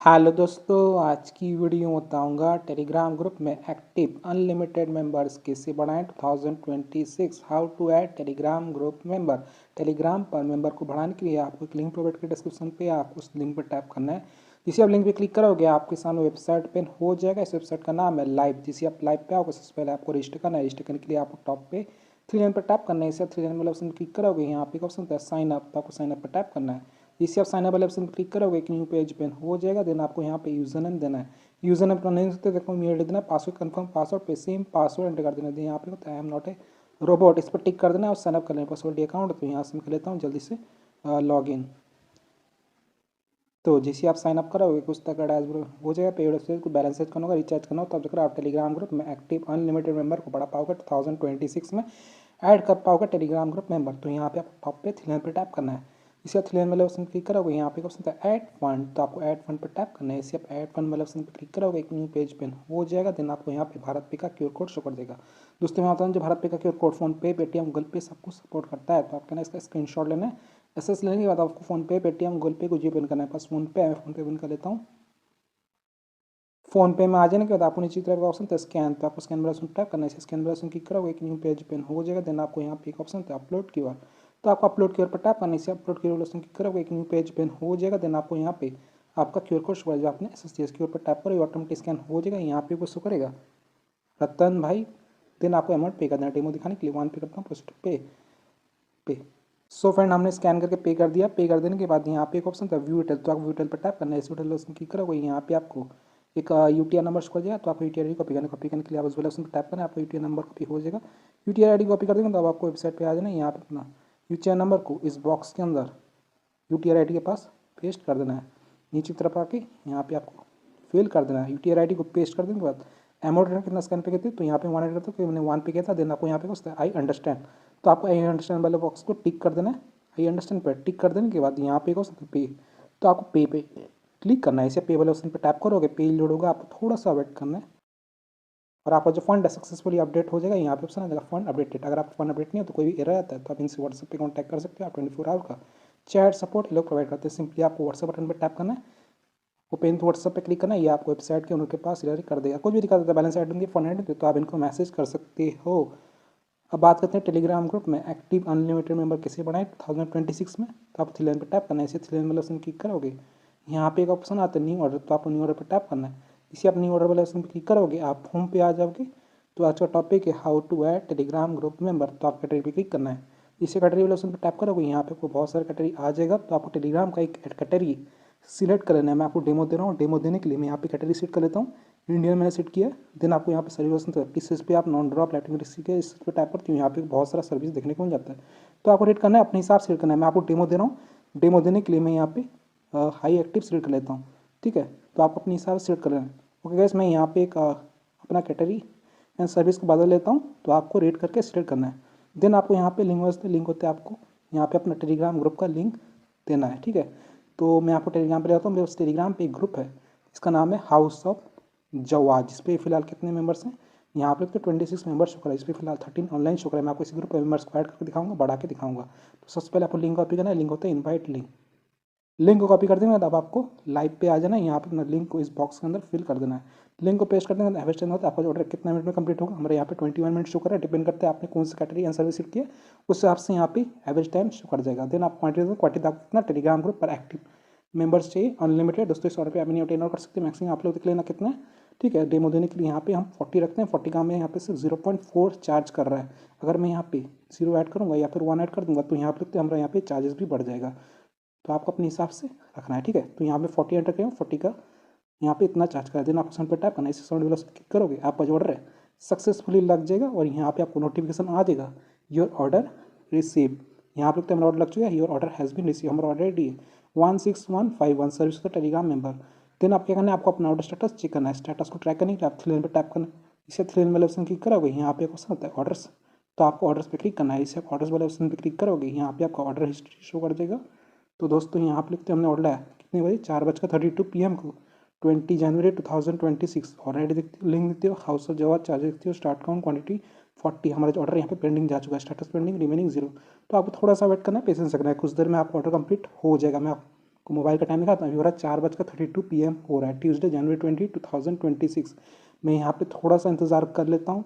Hello दोस्तों, आज की वीडियो में बताऊंगा टेलीग्राम ग्रुप में एक्टिव अनलिमिटेड मेंबर्स कैसे बढ़ाएं 2026। How to add Telegram group member. Telegram पर मेंबर को बढ़ाने के लिए आपको एक लिंक प्रोवाइड कर डिस्क्रिप्शन पे, आपको उस लिंक पर टैप करना है। जिसे आप लिंक पे क्लिक करोगे आपके सामने वेबसाइट ओपन हो जाएगा। इस वेबसाइट का नाम है लाइव। जिसे आप लाइव पे आओगे सबसे पहले आपको रजिस्टर करना है। रजिस्टर करने के लिए आपको टॉप पे थ्री लाइन पर टैप करना है। इसे थ्री लाइन वाला ऑप्शन क्लिक करोगे, यहाँ पे एक ऑप्शन होता है साइन अप, तो आपको साइन अप पर टैप करना है। जिससे आप साइन अप वाले ऑप्शन पर क्लिक करोगे एक न्यू पेज ओपन हो जाएगा। देन आपको यहाँ पे यूजर नेम देना है। यूजर नेम अपना नहीं सकते, देखो मेल देना है। पासवर्ड कंफर्म पासवर्ड पे सेम पासवर्ड एंटर कर देना है। यहाँ पे होता है I am not a robot, इस पर टिक कर देना है और साइन अप कर लेना है। पासवर्ड अकाउंट तो यहाँ से मैं कर लेता हूँ जल्दी से लॉग इन। तो जैसे आप साइन अप करोगे कुछ तक डैशबोर्ड हो जाएगा। पेड वेबसाइट को बैलेंस करना होगा, रिचार्ज करना हो, तब जाकर आप टेलीग्राम ग्रुप में एक्टिव अनलिमिटेड मेंबर को बढ़ा पाओगे। 2026 में ऐड कर पाओगे टेलीग्राम ग्रुप मेंबर। तो यहाँ पे आप टॉप पे थ्री लाइन पे टैप करना है। इसे आप थ्री लाइन वाले ऑप्शन क्लिक करोगे, यहाँ पे ऑप्शन था ऐड फंड, तो आपको ऐड फंड पर टैप करना है। इसे आप ऐड फंड वाले ऑप्शन पर क्लिक करोगे एक न्यू पेज पेन हो जाएगा। देन आपको यहाँ पे भारत पे का क्यूआर कोड शो कर देगा। दोस्तों मैं बताऊँ, जो भारत पे का क्यूआर कोड फोन पे, पेटीएम, गूगल पे सब कुछ सपोर्ट करता है। तो आपके ना इसका स्क्रीनशॉट लेना है। एसएस लेने के बाद आपको फोन पे, पेटीएम, गूगल पे कुछ भी ओपन करना है। बस फोन पे है, मैं फोन पे ओपन कर लेता हूँ। फोन पे में आ जाने के बाद आपको नीचे तरफ का ऑप्शन था स्कैन, तो आपको स्कैन वाला ऑप्शन टैप करना है। स्कैन वाला ऑप्शन क्लिक करोगे एक न्यू पेज ओपन हो जाएगा। देन आपको यहाँ पे एक ऑप्शन था अपलोड क्यूआर, तो आपको अपलोड क्यूआर पर टैप करना है। अपलोड क्यूआर ऑप्शन क्लिक करोगे एक न्यू पेज ओपन हो जाएगा। देन आपको यहाँ पे आपका क्यूआर कोड शो जो आपने एसएस क्यूआर पर टैप करोगे ऑटोमेटिक स्कैन हो जाएगा। यहाँ पे वो शो करेगा रतन भाई। देन आपको अमाउंट पे करना है। डेमो दिखाने के लिए वन पे करता हूँ, पोस्ट पे। सो फ्रेंड हमने स्कैन करके पे कर दिया। पे कर देने के बाद यहाँ पे एक ऑप्शन था व्यू डिटेल, तो आप व्यू डिटेल पर टैप करना है। इस डिटेल ऑप्शन क्लिक करोगे, यहाँ पे आपको एक यूटीआर नंबर शो कर जाएगा। तो आपको यूटीआर कॉपी करने के लिए आप उस वाले ऑप्शन पर टैप करना है। आपका यूटीआर नंबर कॉपी हो जाएगा। यूटीआर आईडी कॉपी कर देंगे तो अब आपको वेबसाइट पे आ जाना है। यहाँ पे अपना यूटीआर नंबर को इस बॉक्स के अंदर यूटीआर आईडी के पास पेस्ट कर देना है। नीचे की तरफ आके यहाँ पे आपको फिल कर देना है। यूटीआर आईडी को पेस्ट कर देने के बाद अमाउंट कितना स्कैन पे किया, तो यहाँ पे 100 करते तो मैंने 1 पे किया था। देन आपको यहाँ पे कुछ आई अंडरस्टैंड, तो आपको आई अंडरस्टैंड वाले बॉक्स को टिक कर देना है। आई अंडरस्टैंड पर टिक कर देने के बाद यहाँ पे पे, तो आपको पे क्लिक करना है। इसे पे वाले ऑप्शन पे टैप करोगे, पेज लोड होगा, आपको थोड़ा सा वेट करना है और आपका जो फंड है सक्सेसफुली अपडेट हो जाएगा। यहाँ पे ऑप्शन आ जाएगा फंड अपडेटेड। अगर आपका फंड अपडेट नहीं हो तो कोई भी एरर आता है तो आप इनसे व्हाट्सएप पे कॉन्टैक्ट कर सकते हो। आप 24 आवर का चैट सपोर्ट लोग प्रोवाइड करते हैं। सिंपली आपको व्हाट्सएप बटन पर टैप करना है, ओपन व्हाट्सएप पे क्लिक करना है। ये आपको वेबसाइट के उनके पास डायरेक्ट कर देगा। कुछ भी दिखा देता है, बैलेंस ऐड होंगे, फंड ऐड होंगे, तो आप इनको मैसेज कर सकते हो। अब बात करते हैं टेलीग्राम ग्रुप में एक्टिव अनलिमिटेड मेंबर कैसे बढ़ाएं 2026 में। तो आप थ्री लाइन पर टैप करना है। इसे थ्री लाइन वाले ऑप्शन क्लिक करोगे, यहाँ पे एक ऑप्शन आता है न्यू ऑर्डर, तो आपको न्यू ऑर्डर पर टैप करना है। इसे आप न्यू ऑर्डर वाले ऑप्शन पर क्लिक करोगे, आप होम पे आ जाओगे। तो आज का टॉपिक है how to add Telegram group member. तो आप कैटेगरी पर क्लिक करना है। इसे कैटेगरी वाले ऑप्शन पर टैप करोगे, यहाँ पे आपको बहुत सारे कैटेगरी आ जाएगा। तो आपको टेलीग्राम का एक कैटेगरी सिलेक्ट कर लेना है। मैं आपको डेमो दे रहा हूँ। डेमो देने के लिए मैं यहाँ पे कैटेगरी सेट कर लेता हूँ। इंडियन मैंने सेट किया। देन आपको यहाँ पे सर्विस ऑप्शन किस चीज़ पे आप नॉन ड्रॉप एक्टिविटी के इस पे टैप करती हूँ। यहाँ पे बहुत सारा सर्विस देखने को मिल जाता है। तो आपको रेट करना है, अपने हिसाब से रेट करना है। मैं आपको डेमो दे रहा हूँ। डेमो देने के लिए मैं यहाँ पे हाई एक्टिव सेलेक्ट कर लेता हूँ। ठीक है, तो आपको अपने हिसाब से सेलेक्ट कर लेना है। ओके गैस, मैं यहाँ पे एक अपना कैटेगरी एंड सर्विस को बदल लेता हूँ। तो आपको रेट करके सेलेक्ट करना है। देन आपको यहाँ पे लिंक होते हैं, आपको यहाँ पे अपना टेलीग्राम ग्रुप का लिंक देना है। ठीक है, तो मैं आपको टेलीग्राम पे जाता हूँ। मेरे उस टेलीग्राम पे एक ग्रुप है, इसका नाम है हाउस ऑफ जवाद। जिस पे फिलहाल कितने मेंबर्स हैं, यहाँ पे तो 26 मेंबर्स शो कर रहा है। इस पर फिलहाल 13 ऑनलाइन शो कर रहा है। मैं आपको इसी ग्रुप में मेंबर्स को ऐड करके दिखाऊंगा, बढ़ा के दिखाऊंगा। तो सबसे पहले आपको लिंक कॉपी करना है। लिंक होता है इनवाइट लिंक। लिंक को कॉपी कर देंगे तब आपको लाइव पे आ जाना है। यहाँ पे अपना लिंक को इस बॉक्स के अंदर फिल कर देना है। लिंक को पेस्ट कर देंगे, एवरेज टाइम होता है आपका जो ऑर्डर कितना मिनट में कंप्लीट होगा। हमारे यहाँ पे 21 मिनट शो कर रहा है। डिपेंड करता है आपने कौन सी कैटेगरी एंड सर्विस सीट की है, उस हिसाब से यहाँ पे एवरेज टाइम शो कर जाएगा। देन आप क्वांटिटी आपको कितना टेलीग्राम ग्रुप पर एक्टिव मेंबर्स चाहिए अनलिमिटेड। दोस्तों 100 रुपये आप नहीं ऑर्डर कर सकते, मैक्सिमम आप लोग देख लेना कितना है। ठीक है, डेमो देने के लिए यहाँ पे हम 40 रखते हैं। 40 का हमें यहाँ पे सिर्फ 0.4 चार्ज कर रहा है। अगर मैं यहाँ पे 0 ऐड करूँगा या फिर 1 ऐड कर दूँगा तो यहाँ पे हमारा यहाँ पे चार्जेस भी बढ़ जाएगा। तो आपको अपने हिसाब से रखना है। ठीक है, तो यहाँ पे 40 एंटर करें, 40 का यहाँ पे इतना चार्ज करा देना। आपको सेंड पे टैप करना है। इसे साउंड वाला क्लिक करोगे, आपका जो ऑर्डर है सक्सेसफुली लग जाएगा और यहाँ पे आपको नोटिफिकेशन आ जाएगा योर ऑर्डर रिसीव। यहाँ पे हमारा ऑर्डर लग चुका है, your order has been receive. हमारा ऑर्डर रेडी है 16151 सर्विस का टेलीग्राम मेंबर। देन आप क्या करना है, आपको अपना ऑर्डर स्टेटस चेक करना है। स्टेटस को ट्रैक करने के लिए आप थ्री लाइन पर टैप करना है। इसे थ्री लाइन वाले ऑप्शन क्लिक करोगे, यहाँ पे क्वेश्चन होता है ऑर्डर्स, तो आपको ऑर्डर्स पे क्लिक करना है। इसे आप ऑर्डर्स वाले ऑप्शन पे क्लिक करोगे, यहाँ पे आपका ऑर्डर हिस्ट्री शो कर देगा। तो दोस्तों यहाँ पे लिखते हैं हमने ऑर्डर है कितने बजे 4:32 PM को 20 जनवरी 2026। ऑलरेडी देखती हो लिंक देखती हो, हाउस ऑफ जवाब चार्ज देखती हो, स्टार्ट काउंट क्वांटिटी 40। हमारा जो ऑर्डर यहाँ पे पेंडिंग जा चुका है, स्टेटस पेंडिंग रिमेनिंग 0। तो आपको थोड़ा सा वेट करना है, पेशेंस रखना है। कुछ देर में आपका ऑर्डर कंप्लीट हो जाएगा। मैं आपको मोबाइल का टाइम दिखा, तो अभी हो रहा है 4:32 PM हो रहा है, ट्यूसडे जनवरी 20, 2026। मैं यहाँ पे थोड़ा सा इंतज़ार कर लेता हूँ,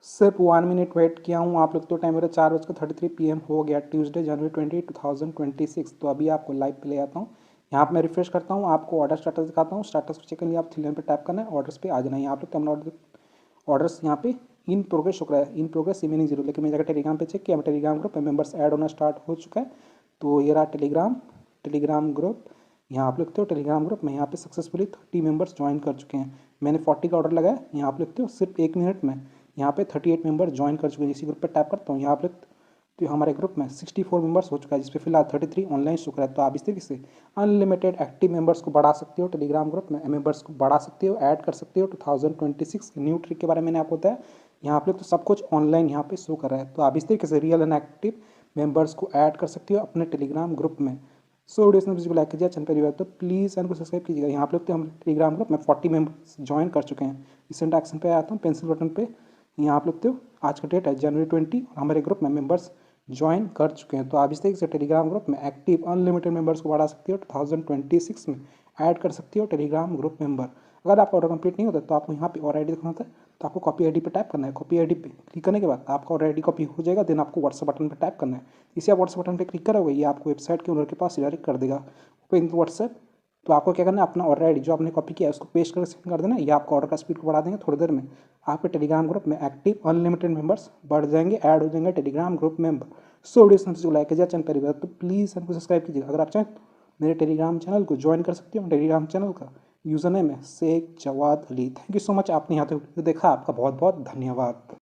सिर्फ 1 मिनट वेट किया हूँ आप लोग। तो टाइम मेरा 4:33 PM हो गया, ट्यूसडे जनवरी 20, 2026। तो अभी आपको लाइव पे ले आता हूँ। यहाँ पे मैं रिफ्रेश करता हूँ, आपको ऑर्डर स्टेटस दिखाता हूँ। स्टेटस को चेक करने आप 3 लाइन पे टैप करना है, ऑर्डर्स पे आ जाना है। यहाँ पे कम ऑर्डर्स यहाँ पे इन प्रोग्रेस शो रहा है, इन प्रोग्रेस रिमेनिंग जीरो। लेकिन मैं जाकर टेलीग्राम पे चेक किया, टेलीग्राम ग्रुप में मेंबर्स ऐड होना स्टार्ट हो चुका है। तो ये रहा टेलीग्राम ग्रुप। यहाँ आप लिखते हो टेलीग्राम ग्रुप में, यहाँ पे सक्सेसफुली 30 मेंबर्स ज्वाइन कर चुके हैं। मैंने 40 का ऑर्डर लगाया, यहाँ आप लिखते हो सिर्फ 1 मिनट में यहाँ पे 38 मेंबर ज्वाइन कर चुके हैं। इसी ग्रुप पे टैप करता हूँ, यहाँ पे तो हमारे ग्रुप में 64 मेंबर्स हो चुका है, जिसपे फिलहाल 33 ऑनलाइन शो कर रहा है। तो आप इस तरीके से अनलिमिटेड एक्टिव मेंबर्स को बढ़ा सकते हो, टेलीग्राम ग्रुप में मेंबर्स को बढ़ा सकते हो, ऐड कर सकते हो। 2026 न्यू ट्रिक के बारे में मैंने आपको बताया। यहाँ पे तो सब कुछ ऑनलाइन यहाँ पे शो कर रहा है। तो आप इस तरीके से रियल एंड एक्टिव मेंबर्स को ऐड कर सकते हो अपने टेलीग्राम ग्रुप में। सो वीडियो ने लाइक कीजिए, चैनल पर तो प्लीज़ चैनल को सब्सक्राइब कीजिएगा। यहाँ पे हम टेलीग्राम ग्रुप में 40 मेंबर्स ज्वाइन कर चुके हैं। रिसेंट एक्शन पे आता हूँ, पेंसिल बटन पे यहाँ आप लिखते हो, आज का डेट है जनवरी 20 और हमारे ग्रुप में मेंबर्स ज्वाइन कर चुके हैं। तो आप इस तरीके से टेलीग्राम ग्रुप में एक्टिव अनलिमिटेड मेंबर्स को बढ़ा सकते हो। 2026 में ऐड कर सकते हो टेलीग्राम ग्रुप मेंबर। अगर आपका ऑर्डर कंप्लीट नहीं होता तो आपको यहाँ पे और आईडी दिखाना होता है, तो आपको कॉपी आईडी पे टैप करना है। कॉपी आईडी पे क्लिक करने के बाद आपका और आईडी कॉपी हो जाएगा। देन आपको व्हाट्सएप बटन पे टैप करना है। इसे आप व्हाट्सएप बटन पे क्लिक करोगे, ये आपको वेबसाइट के ओनर के पास डायरेक्ट कर देगा व्हाट्सएप। तो आपको क्या करना है, अपना ऑर्डर आईडी जो आपने कॉपी किया है उसको पेस्ट करके सेंड कर देना। ये आपका ऑर्डर का स्पीड को बढ़ा देंगे थोड़ी देर में। आपके टेलीग्राम ग्रुप में एक्टिव अनलिमिटेड मेंबर्स बढ़ जाएंगे, ऐड हो जाएंगे Telegram group member. So video से लाइक कीजिए, चैनल पर तो प्लीज़ चैनल को सब्सक्राइब कीजिएगा। अगर आप चाहें मेरे टेलीग्राम चैनल को ज्वाइन कर सकते हो। टेलीग्राम चैनल का यूज़र नेम है Sheikh Jawad Ali. Thank you so much, आपने यहाँ तक देखा, आपका बहुत बहुत धन्यवाद।